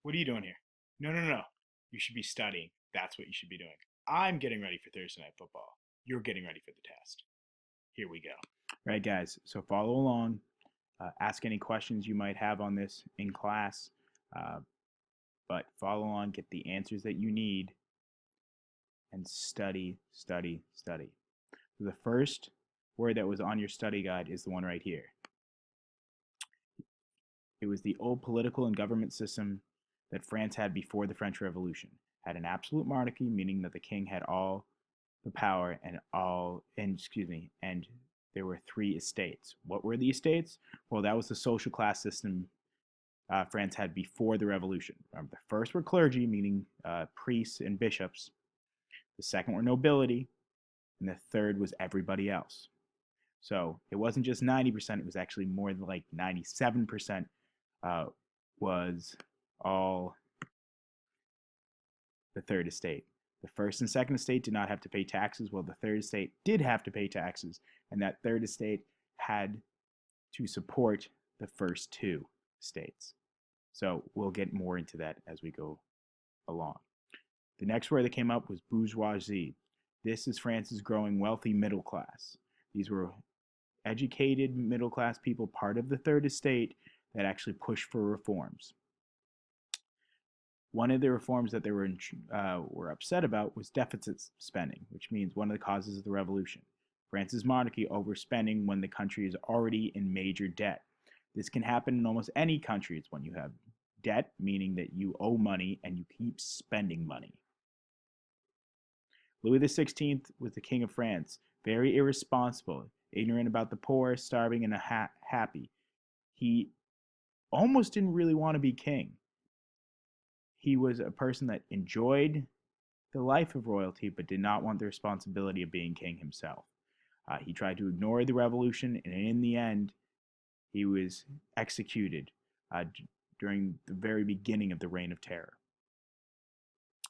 What are you doing here? No, no, no. You should be studying. That's what you should be doing. I'm getting ready for Thursday night football. You're getting ready for the test. Here we go. Right, guys. So follow along. Ask any questions you might have on this in class, uh, but follow along, get the answers that you need, and study, study, study. So the first word that was on your study guide is the one right here. It was the old political and government system that France had before the French Revolution. Had an absolute monarchy, meaning that the king had all the power and there were three estates. What were the estates? Well, that was the social class system France had before the revolution. Remember, the first were clergy, meaning priests and bishops. The second were nobility, and the third was everybody else. So it wasn't just 90%, it was actually more than like 97% was all the third estate. The first and second estate did not have to pay taxes, while the third estate did have to pay taxes, and that third estate had to support the first two estates. So we'll get more into that as we go along. The next word that came up was bourgeoisie. This is France's growing wealthy middle class. These were educated middle class people, part of the third estate, that actually pushed for reforms. One of the reforms that they were upset about was deficit spending, which means one of the causes of the revolution. France's monarchy overspending when the country is already in major debt. This can happen in almost any country. It's when you have debt, meaning that you owe money and you keep spending money. Louis XVI was the king of France, very irresponsible, ignorant about the poor, starving, and happy. He almost didn't really want to be king. He was a person that enjoyed the life of royalty but did not want the responsibility of being king himself. He tried to ignore the revolution, and in the end, he was executed during the very beginning of the Reign of Terror.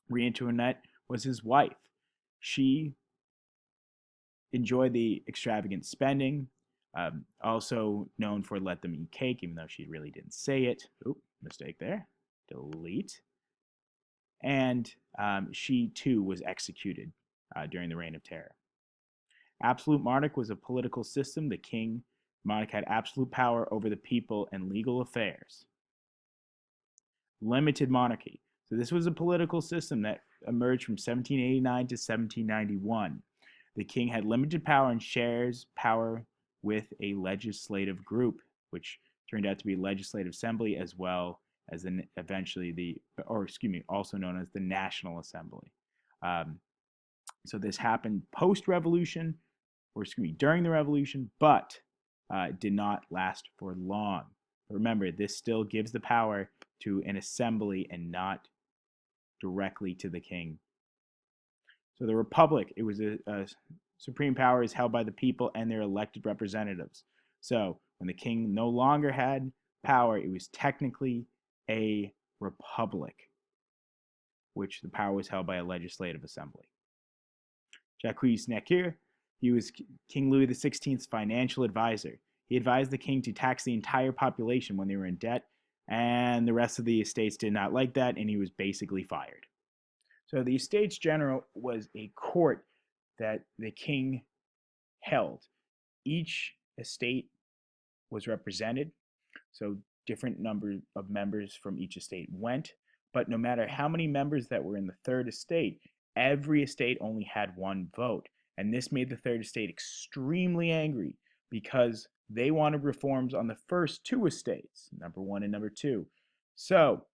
Marie Antoinette was his wife. She enjoyed the extravagant spending, also known for let them eat cake, even though she really didn't say it. Oop, mistake there. Delete. And she too was executed during the Reign of Terror. Absolute monarch was a political system. The monarch had absolute power over the people and legal affairs. Limited monarchy. So this was a political system that emerged from 1789 to 1791. The king had limited power and shares power with a legislative group, which turned out to be Legislative Assembly, as well as also known as the National Assembly. So this happened post-revolution, during the revolution, but did not last for long. Remember, this still gives the power to an assembly and not directly to the king. So the republic, it was a supreme power is held by the people and their elected representatives. So when the king no longer had power, it was technically a republic, which the power was held by a legislative assembly. Jacques Necker, he was King Louis XVI's financial advisor. He advised the king to tax the entire population when they were in debt, and the rest of the estates did not like that, and he was basically fired. So the Estates General was a court that the king held. Each estate was represented, so different number of members from each estate went, but no matter how many members that were in the third estate, every estate only had one vote. And this made the third estate extremely angry because they wanted reforms on the first two estates, number one and number two. So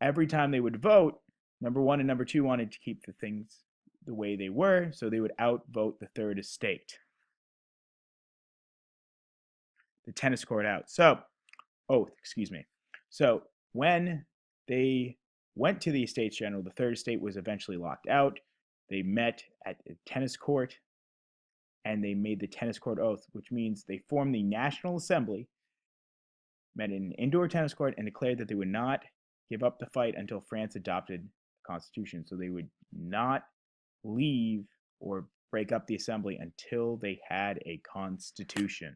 every time they would vote, number one and number two wanted to keep the things the way they were, so they would outvote the third estate. The tennis court out. So when they went to the Estates General, the third estate was eventually locked out. They met at a tennis court and they made the tennis court oath, which means they formed the National Assembly, met in an indoor tennis court, and declared that they would not give up the fight until France adopted the Constitution. So they would not leave or break up the assembly until they had a constitution.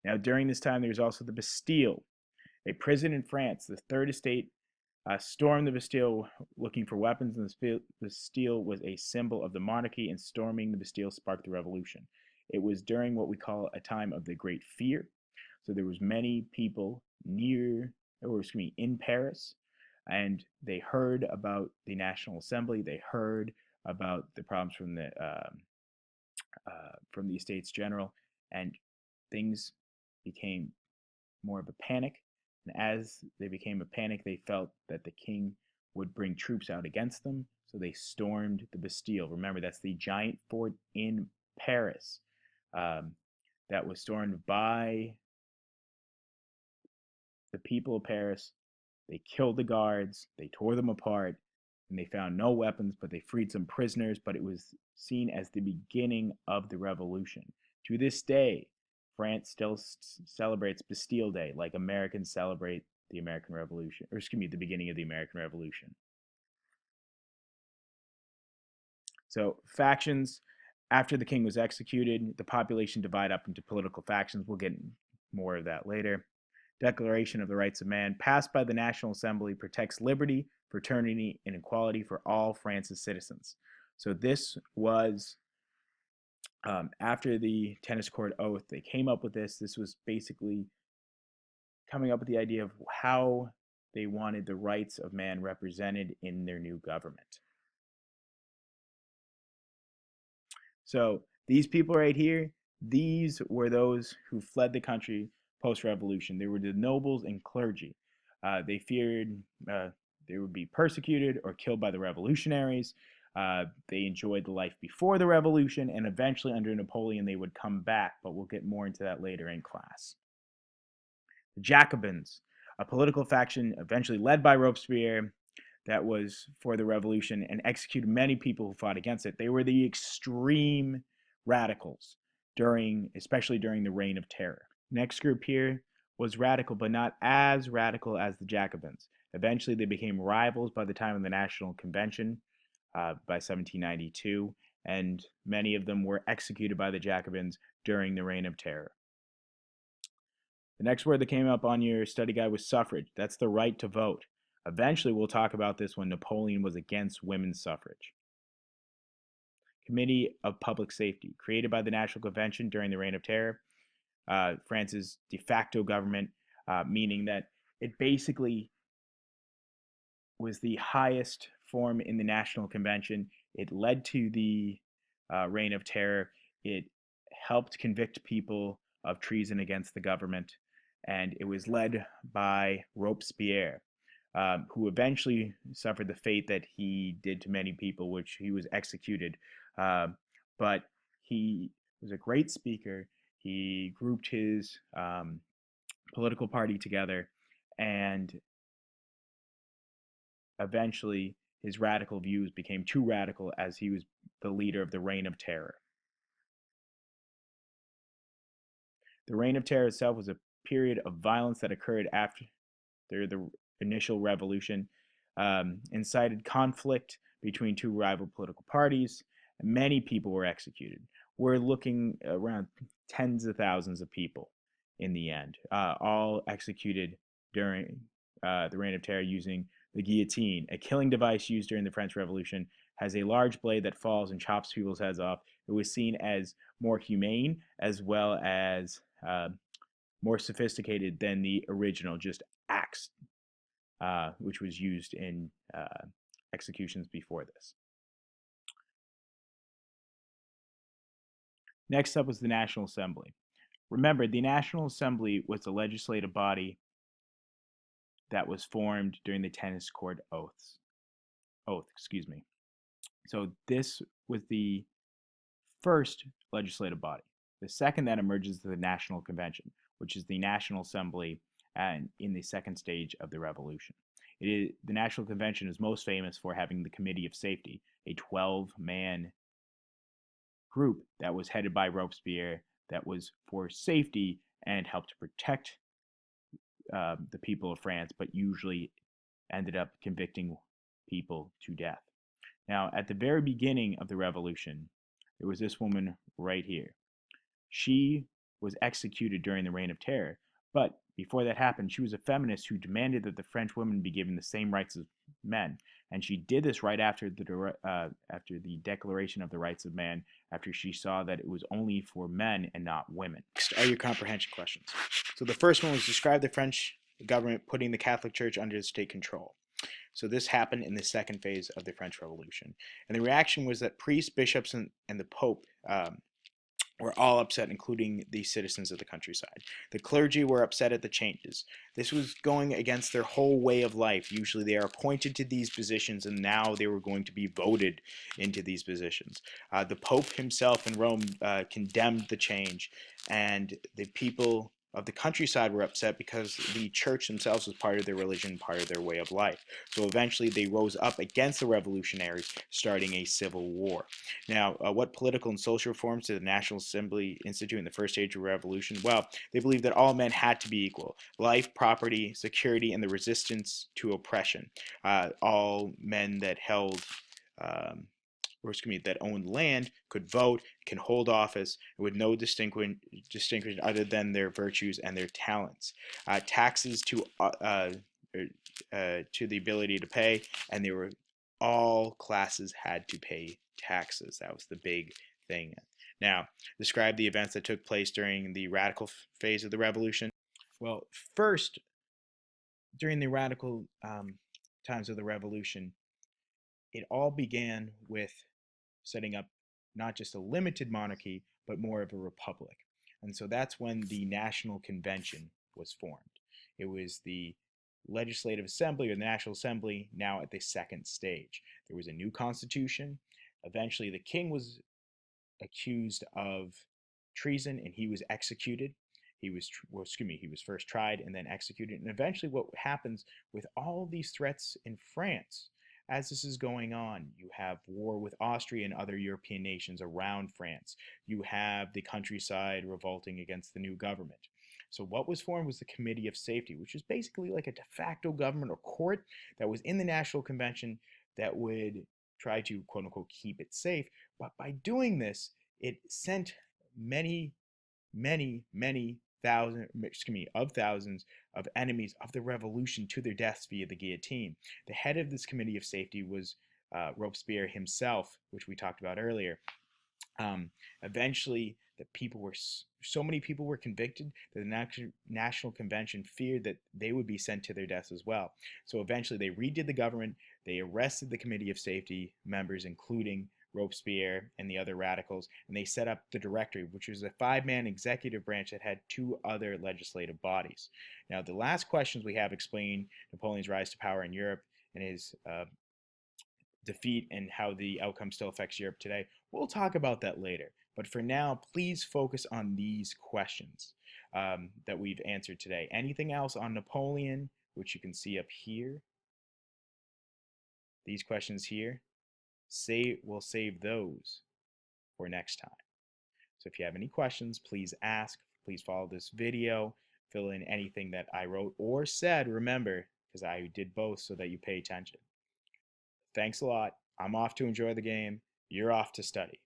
Now, during this time, there was also the Bastille. A prison in France, the Third Estate, stormed the Bastille looking for weapons, and the Bastille was a symbol of the monarchy, and storming the Bastille sparked the revolution. It was during what we call a time of the Great Fear. So there was many people in Paris, and they heard about the National Assembly. They heard about the problems from the Estates General, and things became more of a panic. And as they became a panic, they felt that the king would bring troops out against them. So they stormed the Bastille. Remember, that's the giant fort in Paris that was stormed by the people of Paris. They killed the guards, they tore them apart, and they found no weapons, but they freed some prisoners. But it was seen as the beginning of the revolution. To this day, France still celebrates Bastille Day like Americans celebrate the American Revolution, or excuse me, the beginning of the American Revolution. So factions, after the king was executed, the population divided up into political factions. We'll get more of that later. Declaration of the Rights of Man, passed by the National Assembly, protects liberty, fraternity, and equality for all France's citizens. So this was after the tennis court oath. They came up with this. This was basically coming up with the idea of how they wanted the rights of man represented in their new government. So these people right here, these were those who fled the country post-revolution. They were the nobles and clergy. They feared they would be persecuted or killed by the revolutionaries. They enjoyed the life before the revolution, and eventually under Napoleon they would come back, but we'll get more into that later in class. The Jacobins, a political faction eventually led by Robespierre that was for the revolution and executed many people who fought against it. They were the extreme radicals especially during the Reign of Terror. Next group here was radical, but not as radical as the Jacobins. Eventually, they became rivals by the time of the National Convention by 1792, and many of them were executed by the Jacobins during the Reign of Terror. The next word that came up on your study guide was suffrage. That's the right to vote. Eventually, we'll talk about this when Napoleon was against women's suffrage. Committee of Public Safety, created by the National Convention during the Reign of Terror. France's de facto government, meaning that it basically was the highest form in the National Convention. It led to the Reign of Terror. It helped convict people of treason against the government, and it was led by Robespierre, who eventually suffered the fate that he did to many people, which he was executed. But he was a great speaker. He grouped his political party together, and eventually his radical views became too radical as he was the leader of the Reign of Terror. The Reign of Terror itself was a period of violence that occurred after the initial revolution, incited conflict between two rival political parties, and many people were executed. We're looking around tens of thousands of people in the end, all executed during the Reign of Terror using the guillotine, a killing device used during the French Revolution. Has a large blade that falls and chops people's heads off. It was seen as more humane as well as more sophisticated than the original, just axe, which was used in executions before this. Next up was the National Assembly. Remember, the National Assembly was the legislative body that was formed during the tennis court oath. So this was the first legislative body. The second that emerges is the National Convention, which is the National Assembly and in the second stage of the revolution. The National Convention is most famous for having the Committee of Safety, a 12-man group that was headed by Robespierre that was for safety and helped to protect the people of France, but usually ended up convicting people to death. Now, at the very beginning of the revolution, there was this woman right here. She was executed during the Reign of Terror, but Before that happened, she was a feminist who demanded that the French women be given the same rights as men, and she did this right after the Declaration of the Rights of Man, after she saw that it was only for men and not women. Next are your comprehension questions. So the first one was describe the French government putting the Catholic Church under state control. So this happened in the second phase of the French Revolution. And the reaction was that priests, bishops, and the Pope were all upset, including the citizens of the countryside. The clergy were upset at the changes. This was going against their whole way of life. Usually they are appointed to these positions, and now they were going to be voted into these positions. The Pope himself in Rome condemned the change, and the people of the countryside were upset because the church themselves was part of their religion, part of their way of life. So eventually they rose up against the revolutionaries, starting a civil war. Now, what political and social reforms did the National Assembly institute in the first stage of the revolution? Well, they believed that all men had to be equal. Life, property, security, and the resistance to oppression. All men that held that owned land could vote, can hold office with no distinction other than their virtues and their talents. Taxes to the ability to pay, and they were all classes had to pay taxes. That was the big thing. Now, describe the events that took place during the radical phase of the revolution. Well, first, during the radical times of the revolution, it all began with setting up not just a limited monarchy, but more of a republic. And so that's when the National Convention was formed. It was the Legislative Assembly or the National Assembly now at the second stage. There was a new constitution. Eventually, the king was accused of treason and he was executed. He was first tried and then executed. And eventually, what happens with all of these threats in France? As this is going on, you have war with Austria and other European nations around France. You have the countryside revolting against the new government. So what was formed was the Committee of Safety, which was basically like a de facto government or court that was in the National Convention that would try to, quote unquote, keep it safe. But by doing this, it sent many thousands of enemies of the revolution to their deaths via the guillotine. The head of this Committee of Safety was Robespierre himself, which we talked about earlier. Eventually, so many people were convicted that the National Convention feared that they would be sent to their deaths as well. So eventually, they redid the government. They arrested the Committee of Safety members, including Robespierre and the other radicals, and they set up the Directory, which was a 5-man executive branch that had 2 other legislative bodies. Now, the last questions we have explain Napoleon's rise to power in Europe and his defeat and how the outcome still affects Europe today. We'll talk about that later. But for now, please focus on these questions that we've answered today. Anything else on Napoleon, which you can see up here? These questions here? We'll save those for next time. So if you have any questions, please ask. Please follow this video. Fill in anything that I wrote or said. Remember, because I did both so that you pay attention. Thanks a lot. I'm off to enjoy the game. You're off to study.